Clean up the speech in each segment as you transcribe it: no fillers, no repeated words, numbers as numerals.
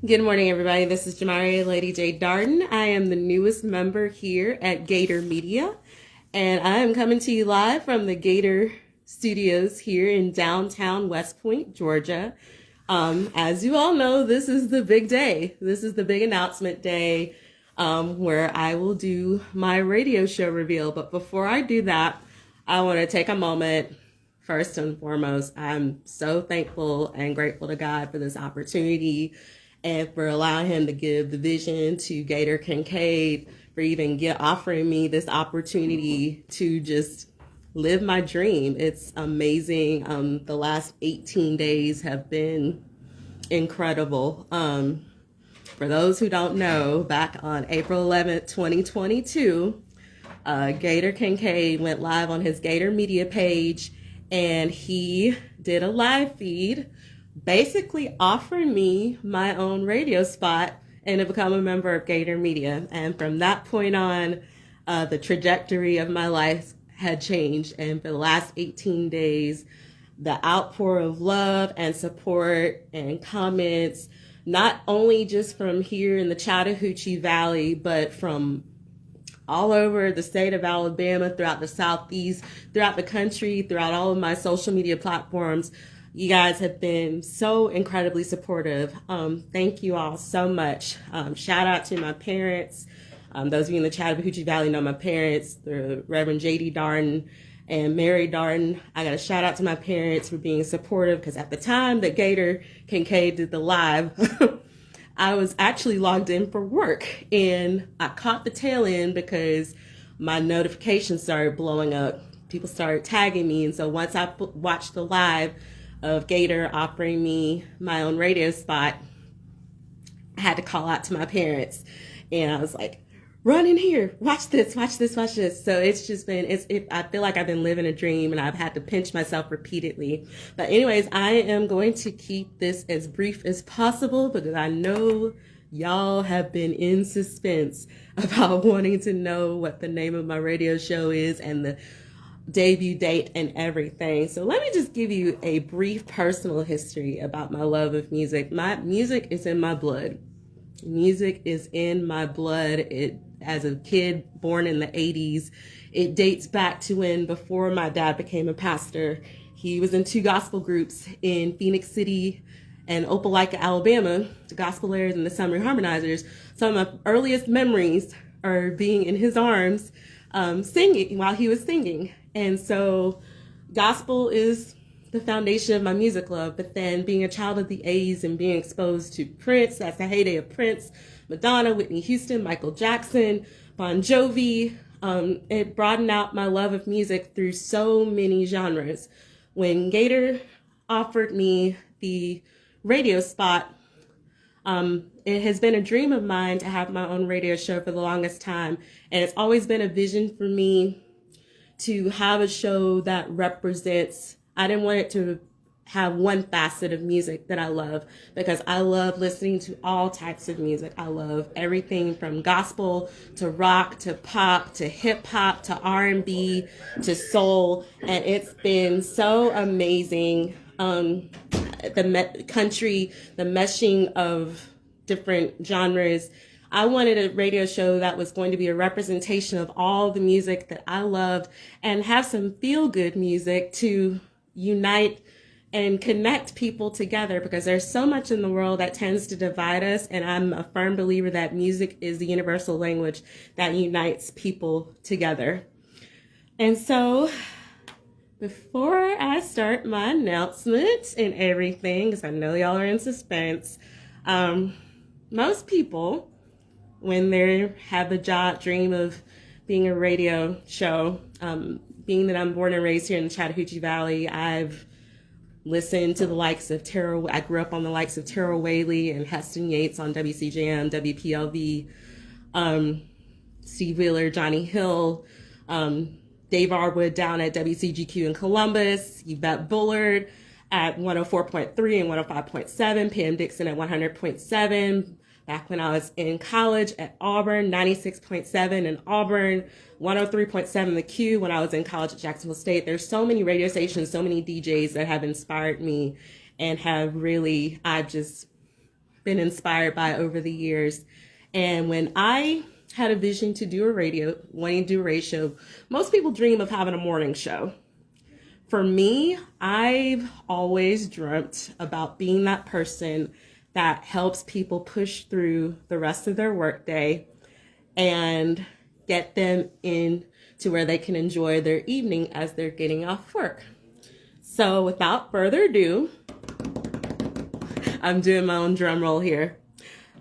Good morning, everybody. This is Jamari Lady J. Darden. I am the newest member here at Gator Media, and I am coming to you live from the Gator Studios here in downtown West Point, Georgia. As you all know, this is the big day. This is the big announcement day where I will do my radio show reveal. But before I do that, I want to take a moment. First and foremost, I'm so thankful and grateful to God for this opportunity and for allowing him to give the vision to Gator Kincaid, for even offering me this opportunity to just live my dream. It's amazing. The last 18 days have been incredible. For those who don't know, back on April 11th, 2022, Gator Kincaid went live on his Gator Media page, and he did a live feed basically offering me my own radio spot and to become a member of Gator Media. And from that point on, the trajectory of my life had changed. And for the last 18 days, the outpour of love and support and comments, not only just from here in the Chattahoochee Valley, but from all over the state of Alabama, throughout the Southeast, throughout the country, throughout all of my social media platforms. You guys have been so incredibly supportive. Thank you all so much. Shout out to my parents. Those of you in the Chattahoochee Valley know my parents, the Reverend J.D. Darden and Mary Darden. I got a shout out to my parents for being supportive, because at the time that Gator Kincaid did the live, I was actually logged in for work, and I caught the tail end because my notifications started blowing up. People started tagging me, and so once I watched the live of Gator offering me my own radio spot, I had to call out to my parents, and I was like, run in here, watch this, watch this, watch this. So it's just been, I feel like I've been living a dream, and I've had to pinch myself repeatedly. But anyways, I am going to keep this as brief as possible, because I know y'all have been in suspense about wanting to know what the name of my radio show is and the debut date and everything. So let me just give you a brief personal history about my love of music. My music is in my blood. Music is in my blood. As a kid born in the 80s, it dates back to when, before my dad became a pastor, he was in two gospel groups in Phoenix City and Opelika, Alabama, the Gospelers and the Summer Harmonizers. Some of my earliest memories are being in his arms, singing while he was singing. And so gospel is the foundation of my music love. But then being a child of the 80s and being exposed to Prince, that's the heyday of Prince, Madonna, Whitney Houston, Michael Jackson, Bon Jovi, it broadened out my love of music through so many genres. When Gator offered me the radio spot, it has been a dream of mine to have my own radio show for the longest time. And it's always been a vision for me to have a show that represents, I didn't want it to have one facet of music that I love, because I love listening to all types of music. I love everything from gospel to rock to pop to hip hop to R&B to soul. And it's been so amazing. Country, the meshing of different genres. I wanted a radio show that was going to be a representation of all the music that I loved, and have some feel-good music to unite and connect people together, because there's so much in the world that tends to divide us, and I'm a firm believer that music is the universal language that unites people together. And so, before I start my announcement and everything, because I know y'all are in suspense, most people, when they have the dream of being a radio show, being that I'm born and raised here in the Chattahoochee Valley, I've listened to the likes of I grew up on the likes of Terrell Whaley and Heston Yates on WCJM, WPLV, Steve Wheeler, Johnny Hill, Dave Arwood down at WCGQ in Columbus, Yvette Bullard at 104.3 and 105.7, Pam Dixon at 100.7, back when I was in college at Auburn, 96.7 in Auburn, 103.7 The Q when I was in college at Jacksonville State. There's so many radio stations, so many DJs that have inspired me and have really, been inspired by over the years. And when I had a vision to do wanting to do a radio show, most people dream of having a morning show. For me, I've always dreamt about being that person that helps people push through the rest of their workday and get them in to where they can enjoy their evening as they're getting off work. So without further ado, I'm doing my own drum roll here.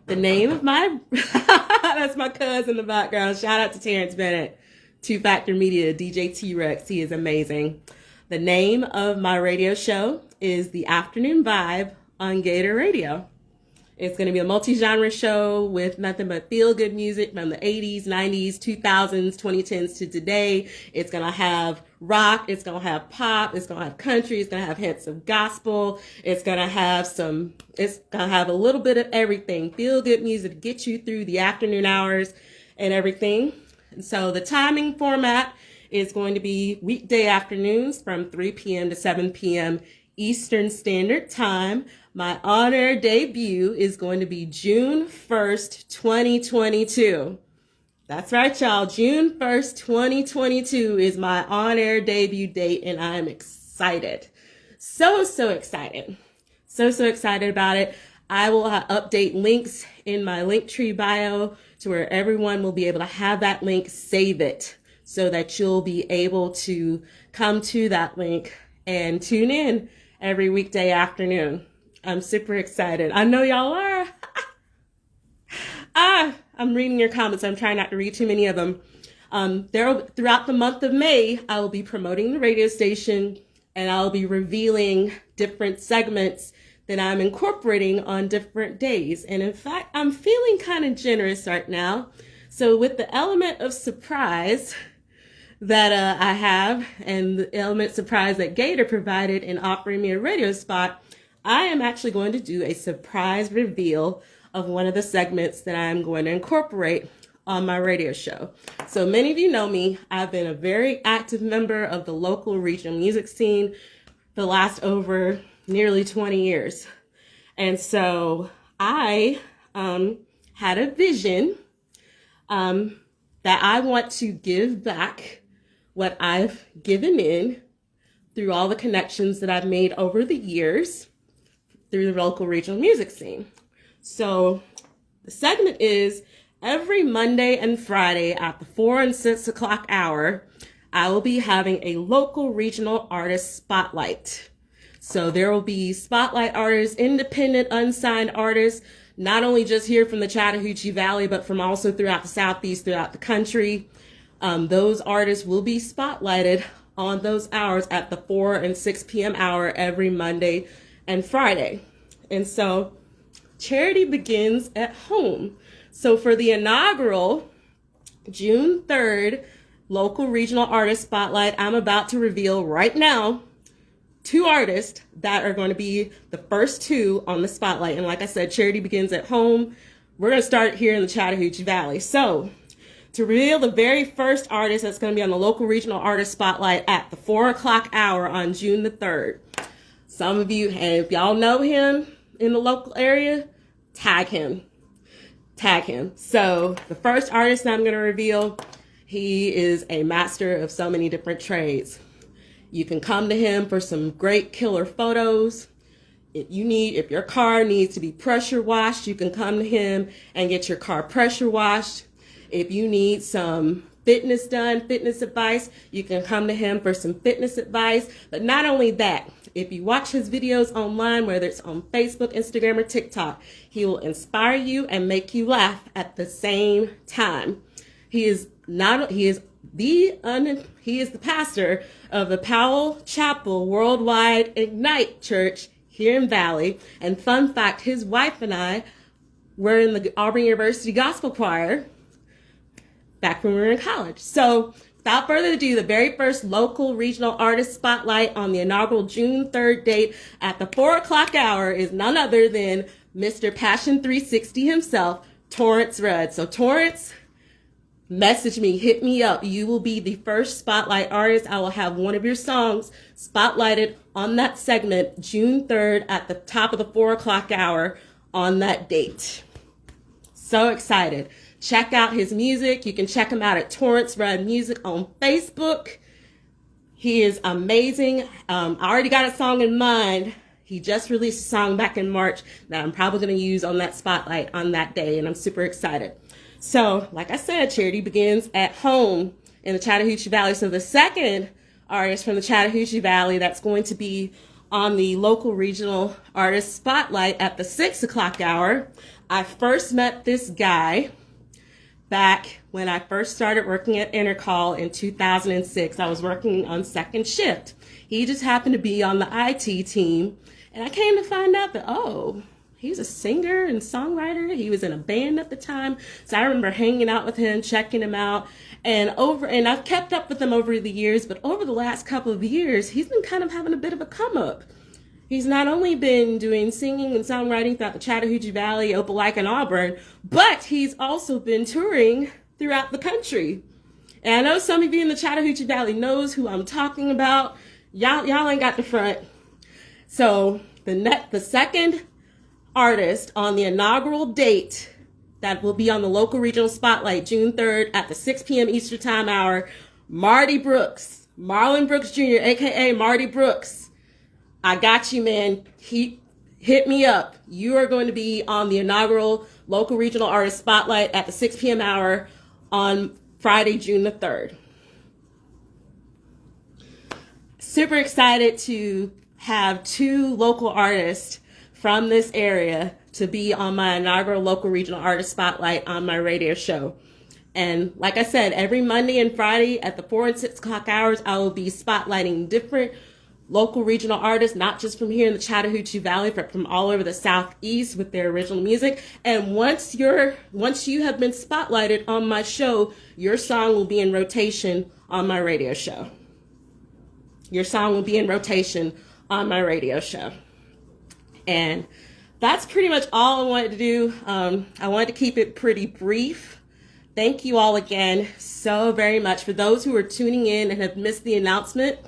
The name of my, that's my cousin in the background. Shout out to Terrence Bennett, Two Factor Media, DJ T-Rex. He is amazing. The name of my radio show is The Afternoon Vibe on Gator Radio. It's going to be a multi-genre show with nothing but feel-good music from the 80s, 90s, 2000s, 2010s to today. It's going to have rock. It's going to have pop. It's going to have country. It's going to have hints of gospel. It's going to have a little bit of everything. Feel-good music to get you through the afternoon hours and everything. And so the timing format is going to be weekday afternoons from 3 p.m. to 7 p.m. Eastern Standard Time. My on-air debut is going to be June 1st, 2022. That's right, y'all. June 1st, 2022 is my on-air debut date, and I'm excited. So excited. So excited about it. I will update links in my Linktree bio to where everyone will be able to have that link, save it, so that you'll be able to come to that link and tune in every weekday afternoon. I'm super excited. I know y'all are. I'm reading your comments. I'm trying not to read too many of them. Throughout the month of May, I will be promoting the radio station, and I'll be revealing different segments that I'm incorporating on different days. And in fact, I'm feeling kind of generous right now. So with the element of surprise that I have, and the element surprise that Gator provided in offering me a radio spot, I am actually going to do a surprise reveal of one of the segments that I'm going to incorporate on my radio show. So many of you know me. I've been a very active member of the local regional music scene for the last over nearly 20 years. And so I had a vision that I want to give back what I've given in through all the connections that I've made over the years through the local regional music scene. So the segment is every Monday and Friday at the 4 and 6 o'clock hour, I will be having a local regional artist spotlight. So there will be spotlight artists, independent, unsigned artists, not only just here from the Chattahoochee Valley, but from also throughout the Southeast, throughout the country. Those artists will be spotlighted on those hours at the 4 and 6 p.m. hour every Monday and Friday. And so charity begins at home. So for the inaugural June 3rd local regional artist spotlight, I'm about to reveal right now 2 artists that are going to be the first 2 on the spotlight. And like I said, charity begins at home. We're going to start here in the Chattahoochee Valley. So to reveal the very first artist that's going to be on the local regional artist spotlight at the 4 o'clock hour on June the 3rd. Some of you, if y'all know him in the local area, tag him. So the first artist that I'm going to reveal, he is a master of so many different trades. You can come to him for some great killer photos. If your car needs to be pressure washed, you can come to him and get your car pressure washed. If you need some fitness advice, you can come to him for some fitness advice. But not only that, if you watch his videos online, whether it's on Facebook, Instagram, or TikTok, he will inspire you and make you laugh at the same time. He is the pastor of the Powell Chapel Worldwide Ignite Church here in Valley. And fun fact, his wife and I were in the Auburn University Gospel Choir back when we were in college. So without further ado, the very first local regional artist spotlight on the inaugural June 3rd date at the 4 o'clock hour is none other than Mr. Passion 360 himself, Torrance Rudd. So Torrance, message me, hit me up. You will be the first spotlight artist. I will have one of your songs spotlighted on that segment June 3rd at the top of the 4 o'clock hour on that date. So excited. Check out his music. You can check him out at Torrance Red Music on Facebook. He is amazing. I already got a song in mind. He just released a song back in March that I'm probably going to use on that spotlight on that day, and I'm super excited. So, like I said, charity begins at home in the Chattahoochee Valley. So the second artist from the Chattahoochee Valley that's going to be on the local regional artist spotlight at the 6 o'clock hour. I first met this guy back when I first started working at Intercall in 2006. I was working on second shift. He just happened to be on the IT team, and I came to find out that, oh, he's a singer and songwriter. He was in a band at the time. So I remember hanging out with him, checking him out, and I've kept up with him over the years, but over the last couple of years, he's been kind of having a bit of a come up. He's not only been doing singing and songwriting throughout the Chattahoochee Valley, Opelika, and Auburn, but he's also been touring throughout the country. And I know some of you in the Chattahoochee Valley knows who I'm talking about. Y'all ain't got the front. So the second artist on the inaugural date that will be on the local regional spotlight June 3rd at the 6 p.m. Eastern Time hour, Marty Brooks, Marlon Brooks Jr., aka Marty Brooks. I got you, man. Hit me up. You are going to be on the inaugural local regional artist spotlight at the 6 p.m. hour on Friday, June the 3rd. Super excited to have two local artists from this area to be on my inaugural local regional artist spotlight on my radio show. And like I said, every Monday and Friday at the 4 and 6 o'clock hours, I will be spotlighting different local regional artists, not just from here in the Chattahoochee Valley, but from all over the Southeast with their original music. And once you have been spotlighted on my show, your song will be in rotation on my radio show. Your song will be in rotation on my radio show. And that's pretty much all I wanted to do. I wanted to keep it pretty brief. Thank you all again so very much. For those who are tuning in and have missed the announcement,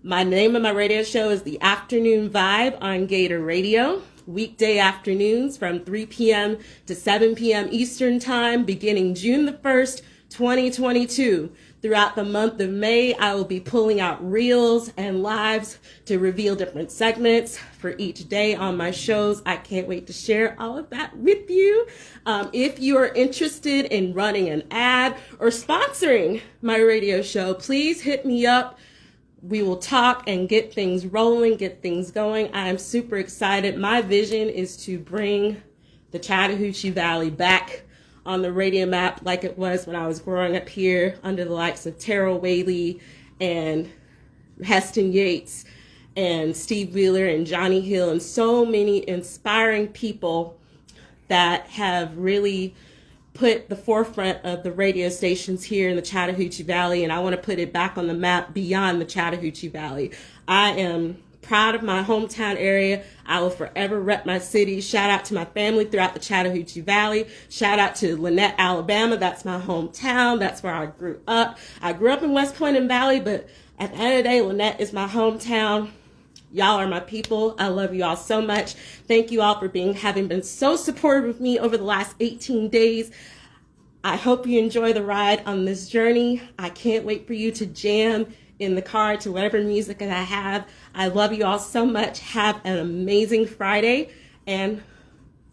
my name of my radio show is The Afternoon Vibe on Gator Radio. Weekday afternoons from 3 p.m. to 7 p.m. Eastern Time, beginning June the 1st, 2022. Throughout the month of May, I will be pulling out reels and lives to reveal different segments for each day on my shows. I can't wait to share all of that with you. If you are interested in running an ad or sponsoring my radio show, please hit me up. We will talk and get things rolling, get things going. I am super excited. My vision is to bring the Chattahoochee Valley back on the radio map like it was when I was growing up here under the likes of Terrell Whaley and Heston Yates and Steve Wheeler and Johnny Hill and so many inspiring people that have really put the forefront of the radio stations here in the Chattahoochee Valley, and I want to put it back on the map beyond the Chattahoochee Valley. I am proud of my hometown area. I will forever rep my city. Shout out to my family throughout the Chattahoochee Valley. Shout out to Lynette, Alabama. That's my hometown. That's where I grew up. I grew up in West Point and Valley, but at the end of the day, Lynette is my hometown. Y'all are my people. I love you all so much. Thank you all for having been so supportive of me over the last 18 days. I hope you enjoy the ride on this journey. I can't wait for you to jam in the car to whatever music that I have. I love you all so much. Have an amazing Friday and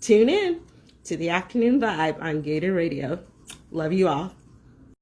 tune in to the Afternoon Vibe on Gator Radio. Love you all.